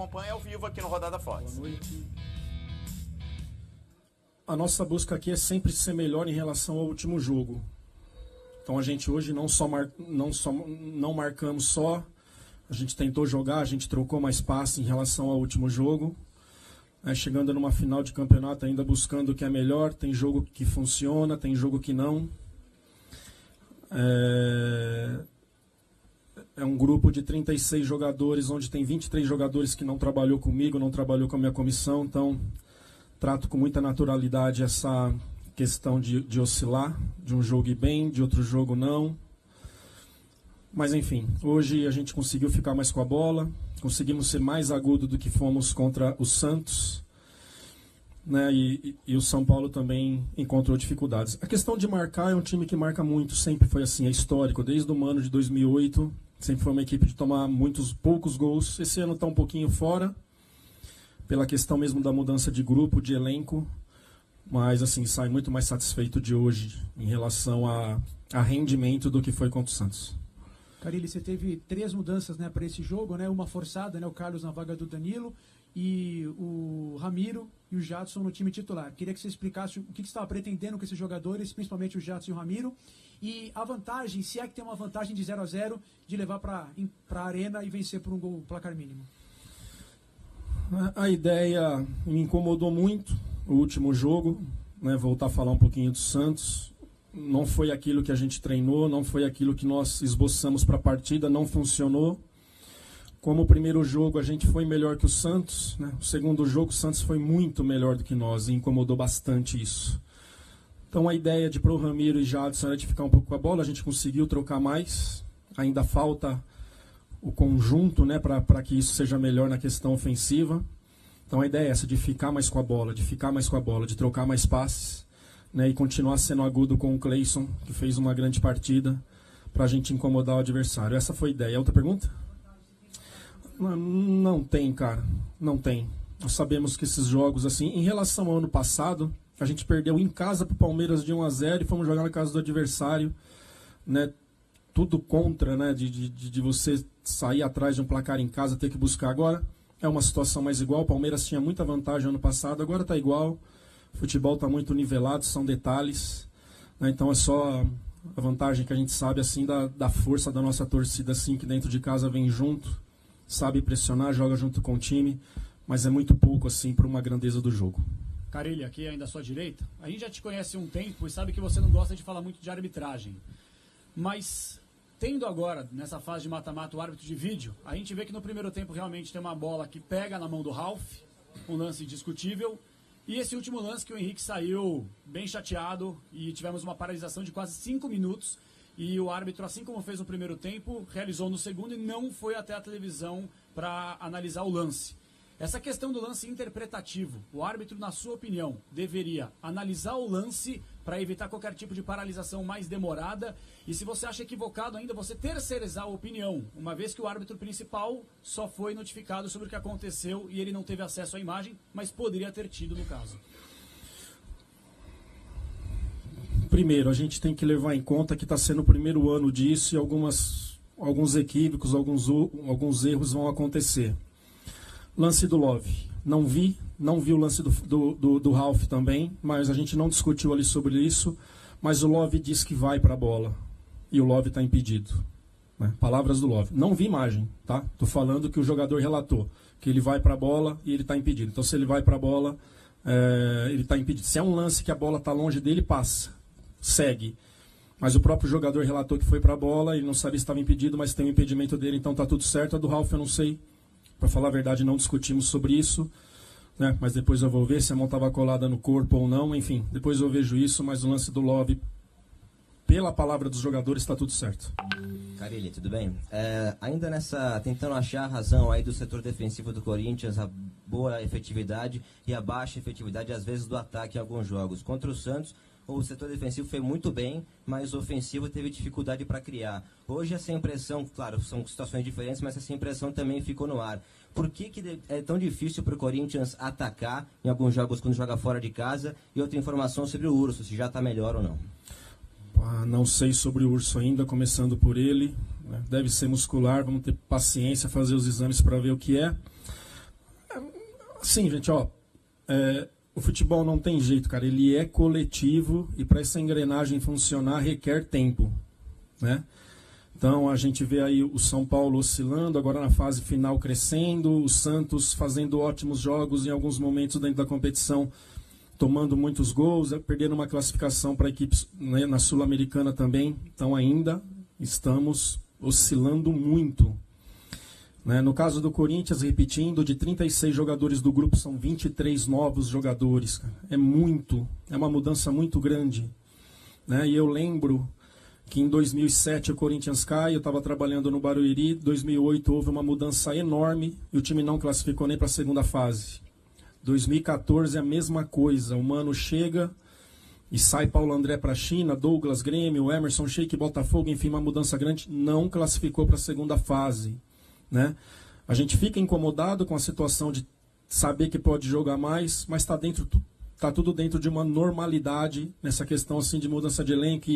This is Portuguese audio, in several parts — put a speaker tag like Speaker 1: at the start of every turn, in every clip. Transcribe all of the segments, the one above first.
Speaker 1: acompanha ao vivo aqui no Rodada Forte.
Speaker 2: Boa noite. A nossa busca aqui é sempre ser melhor em relação ao último jogo. Então a gente hoje não marcamos só, a gente tentou jogar, a gente trocou mais passe em relação ao último jogo. Chegando numa final de campeonato ainda buscando o que é melhor, tem jogo que funciona, tem jogo que não. É um grupo de 36 jogadores, onde tem 23 jogadores que não trabalhou comigo, não trabalhou com a minha comissão, então trato com muita naturalidade essa questão de oscilar, de um jogo ir bem, de outro jogo não. Mas enfim, hoje a gente conseguiu ficar mais com a bola, conseguimos ser mais agudo do que fomos contra o Santos, né? E o São Paulo também encontrou dificuldades. A questão de marcar é um time que marca muito, sempre foi assim, é histórico, desde o ano de 2008, sempre foi uma equipe de tomar poucos gols. Esse ano está um pouquinho fora, pela questão mesmo da mudança de grupo, de elenco, mas assim, sai muito mais satisfeito de hoje em relação a rendimento do que foi contra o Santos.
Speaker 3: Carille, você teve 3 mudanças, né, para esse jogo, né? Uma forçada, né, o Carlos na vaga do Danilo, e o Ramiro e o Jadson no time titular. Queria que você explicasse o que você estava pretendendo com esses jogadores, principalmente o Jadson e o Ramiro, e a vantagem, se é que tem uma vantagem de 0-0, de levar para a arena e vencer por um gol, placar mínimo.
Speaker 2: A ideia me incomodou muito, o último jogo, né, voltar a falar um pouquinho do Santos. Não foi aquilo que a gente treinou, não foi aquilo que nós esboçamos para a partida, não funcionou. Como o primeiro jogo a gente foi melhor que o Santos, né? O segundo jogo o Santos foi muito melhor do que nós e incomodou bastante isso. Então a ideia de pro Ramiro e Jadson era de ficar um pouco com a bola, a gente conseguiu trocar mais, ainda falta o conjunto, né, para que isso seja melhor na questão ofensiva. Então a ideia é essa, de ficar mais com a bola, de trocar mais passes, né, e continuar sendo agudo com o Cleison, que fez uma grande partida, para a gente incomodar o adversário. Essa foi a ideia. Outra pergunta? Não tem, cara. Não tem. Nós sabemos que esses jogos, assim, em relação ao ano passado, a gente perdeu em casa para o Palmeiras de 1-0 e fomos jogar na casa do adversário, né? Tudo contra, né? De você sair atrás de um placar em casa, ter que buscar agora. É uma situação mais igual. O Palmeiras tinha muita vantagem ano passado, agora está igual. O futebol está muito nivelado, são detalhes, né? Então é só a vantagem que a gente sabe assim da força da nossa torcida, assim, que dentro de casa vem junto, sabe pressionar, joga junto com o time, mas é muito pouco assim para uma grandeza do jogo.
Speaker 4: Carille, aqui ainda à sua direita, a gente já te conhece há um tempo e sabe que você não gosta de falar muito de arbitragem, mas tendo agora, nessa fase de mata-mata, o árbitro de vídeo, a gente vê que no primeiro tempo realmente tem uma bola que pega na mão do Ralf, um lance discutível. E esse último lance que o Henrique saiu bem chateado e tivemos uma paralisação de quase 5 minutos e o árbitro, assim como fez no primeiro tempo, realizou no segundo e não foi até a televisão para analisar o lance. Essa questão do lance interpretativo, o árbitro, na sua opinião, deveria analisar o lance para evitar qualquer tipo de paralisação mais demorada? E se você acha equivocado ainda, você terceirizar a opinião, uma vez que o árbitro principal só foi notificado sobre o que aconteceu e ele não teve acesso à imagem, mas poderia ter tido no caso.
Speaker 2: Primeiro, a gente tem que levar em conta que está sendo o primeiro ano disso e alguns equívocos, alguns erros vão acontecer. Lance do Love. Não vi o lance do Ralf também, mas a gente não discutiu ali sobre isso, mas o Love diz que vai para a bola e o Love está impedido, né? Palavras do Love. Não vi imagem, tá? Tô falando que o jogador relatou que ele vai para a bola e ele está impedido. Então se ele vai para a bola, ele está impedido. Se é um lance que a bola está longe dele, passa, segue. Mas o próprio jogador relatou que foi para a bola, ele não sabia se estava impedido, mas tem o impedimento dele, então está tudo certo. A do Ralf eu não sei. Para falar a verdade, não discutimos sobre isso, né? Mas depois eu vou ver se a mão estava colada no corpo ou não. Enfim, depois eu vejo isso, mas o lance do Love, pela palavra dos jogadores, está tudo certo.
Speaker 5: Carille, tudo bem? Ainda tentando achar a razão aí do setor defensivo do Corinthians, a boa efetividade e a baixa efetividade, às vezes, do ataque em alguns jogos. Contra o Santos, o setor defensivo foi muito bem, mas o ofensivo teve dificuldade para criar. Hoje essa impressão, claro, são situações diferentes, mas essa impressão também ficou no ar. Por que é tão difícil para o Corinthians atacar em alguns jogos quando joga fora de casa? E outra informação sobre o Urso, se já está melhor ou não.
Speaker 2: Não sei sobre o Urso ainda, começando por ele, né? Deve ser muscular, vamos ter paciência, fazer os exames para ver o que é. Sim, gente, ó, o futebol não tem jeito, cara, ele é coletivo e para essa engrenagem funcionar requer tempo, né? Então a gente vê aí o São Paulo oscilando, agora na fase final crescendo, o Santos fazendo ótimos jogos em alguns momentos dentro da competição, tomando muitos gols, perdendo uma classificação para equipes, né, na Sul-Americana também. Então ainda estamos oscilando muito. Né? No caso do Corinthians, repetindo, de 36 jogadores do grupo são 23 novos jogadores. Cara. É uma mudança muito grande. Né? E eu lembro que em 2007 o Corinthians cai, eu estava trabalhando no Barueri, em 2008 houve uma mudança enorme e o time não classificou nem para a segunda fase. 2014 a mesma coisa, o Mano chega e sai Paulo André para a China, Douglas Grêmio, Emerson Sheik, Botafogo, enfim, uma mudança grande, não classificou para a segunda fase. Né? A gente fica incomodado com a situação de saber que pode jogar mais, mas está tudo dentro de uma normalidade nessa questão assim, de mudança de elenco.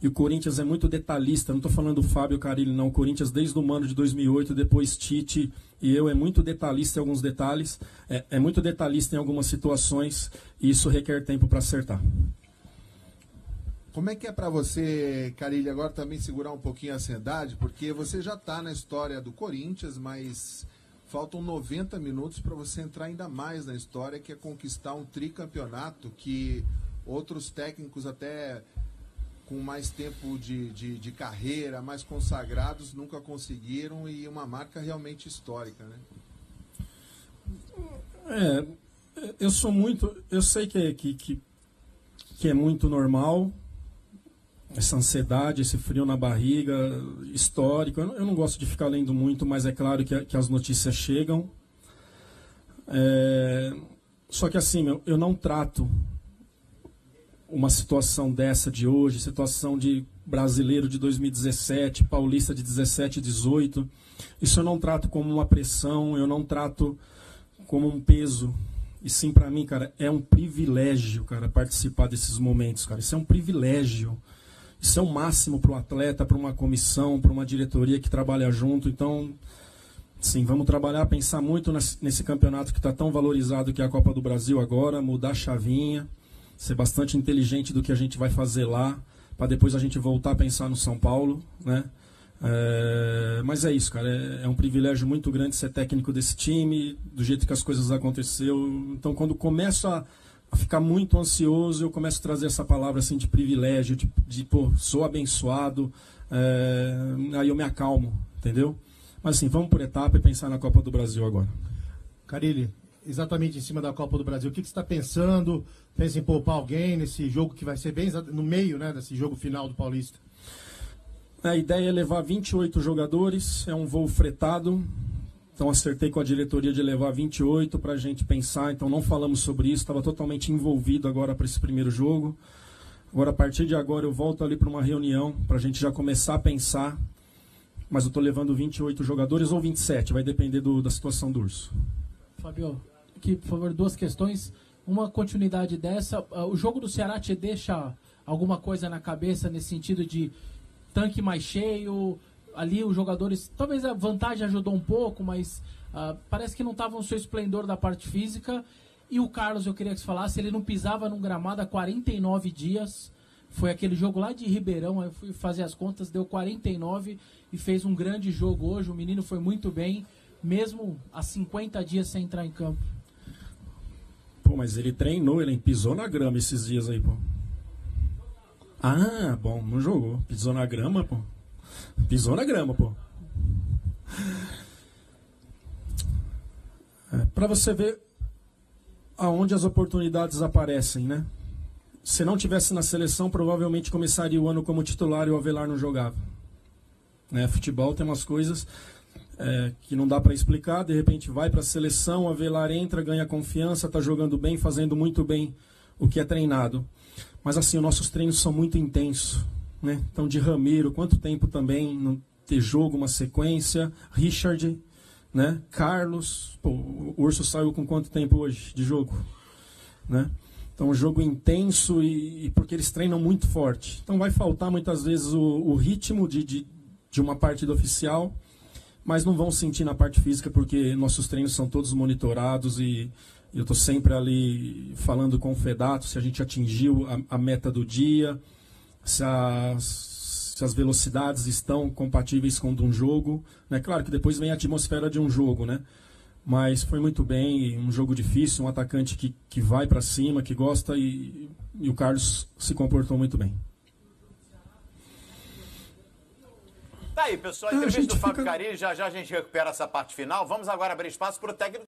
Speaker 2: E o Corinthians é muito detalhista, não estou falando do Fábio Carille, não. O Corinthians, desde o Mano de 2008, depois Tite e eu, é muito detalhista em alguns detalhes, é muito detalhista em algumas situações, e isso requer tempo para acertar.
Speaker 6: Como é que é para você, Carille, agora também segurar um pouquinho a ansiedade, porque você já está na história do Corinthians, mas faltam 90 minutos para você entrar ainda mais na história, que é conquistar um tricampeonato que outros técnicos até com mais tempo de carreira, mais consagrados, nunca conseguiram, e uma marca realmente histórica, né? Eu sei que é muito normal, essa ansiedade, esse frio na barriga, histórico. Eu não gosto de ficar lendo muito, mas é claro que as notícias chegam. Só que assim, eu não trato uma situação dessa de hoje, situação de brasileiro de 2017, paulista de 17 e 18, isso eu não trato como uma pressão, eu não trato como um peso. E sim, para mim, cara, é um privilégio, cara, participar desses momentos, cara. Isso é um privilégio. Isso é o máximo para o atleta, para uma comissão, para uma diretoria que trabalha junto. Então, sim, vamos trabalhar, pensar muito nesse campeonato que está tão valorizado, que é a Copa do Brasil agora, mudar a chavinha, ser bastante inteligente do que a gente vai fazer lá, para depois a gente voltar a pensar no São Paulo, né? Mas é isso, cara, é um privilégio muito grande ser técnico desse time, do jeito que as coisas aconteceu. Então, quando começo a ficar muito ansioso, eu começo a trazer essa palavra assim de privilégio, pô, sou abençoado, aí eu me acalmo, entendeu? Mas assim, vamos por etapa e pensar na Copa do Brasil agora.
Speaker 7: Carille, exatamente em cima da Copa do Brasil, o que você está pensando? Pensa em poupar alguém nesse jogo que vai ser bem no meio, né, desse jogo final do Paulista?
Speaker 2: A ideia é levar 28 jogadores, é um voo fretado, então acertei com a diretoria de levar 28 para a gente pensar, então não falamos sobre isso, estava totalmente envolvido agora para esse primeiro jogo. Agora, a partir de agora, eu volto ali para uma reunião, para a gente já começar a pensar, mas eu estou levando 28 jogadores ou 27, vai depender da situação do Urso.
Speaker 8: Fabio, aqui, por favor, duas questões. Uma continuidade dessa, o jogo do Ceará te deixa alguma coisa na cabeça nesse sentido de tanque mais cheio, ali os jogadores, talvez a vantagem ajudou um pouco, mas parece que não estava no seu esplendor da parte física. E o Carlos, eu queria que você falasse, ele não pisava num gramado há 49 dias, foi aquele jogo lá de Ribeirão, eu fui fazer as contas, deu 49 e fez um grande jogo hoje, o menino foi muito bem, mesmo há 50 dias sem entrar em campo.
Speaker 2: Pô, mas ele treinou, ele pisou na grama esses dias aí, pô. Ah, bom, não jogou. Pisou na grama, pô. Pisou na grama, pô. Pra você ver aonde as oportunidades aparecem, né? Se não tivesse na seleção, provavelmente começaria o ano como titular e o Avelar não jogava. Futebol tem umas coisas que não dá para explicar, de repente vai para a seleção, o Avelar entra, ganha confiança, está jogando bem, fazendo muito bem o que é treinado. Mas assim, os nossos treinos são muito intensos, né? Então, de Ramiro, quanto tempo também não ter jogo, uma sequência, Richard, né? Carlos, pô, o Urso saiu com quanto tempo hoje de jogo, né? Então, um jogo intenso e porque eles treinam muito forte. Então, vai faltar muitas vezes o ritmo de uma partida oficial, mas não vão sentir na parte física porque nossos treinos são todos monitorados e eu estou sempre ali falando com o Fedato se a gente atingiu a meta do dia, se as velocidades estão compatíveis com um jogo, né? Claro que depois vem a atmosfera de um jogo, né? Mas foi muito bem, um jogo difícil, um atacante que vai para cima, que gosta e o Carlos se comportou muito bem.
Speaker 1: Tá aí, pessoal, a entrevista do Fábio Carilli, já a gente recupera essa parte final. Vamos agora abrir espaço para o técnico.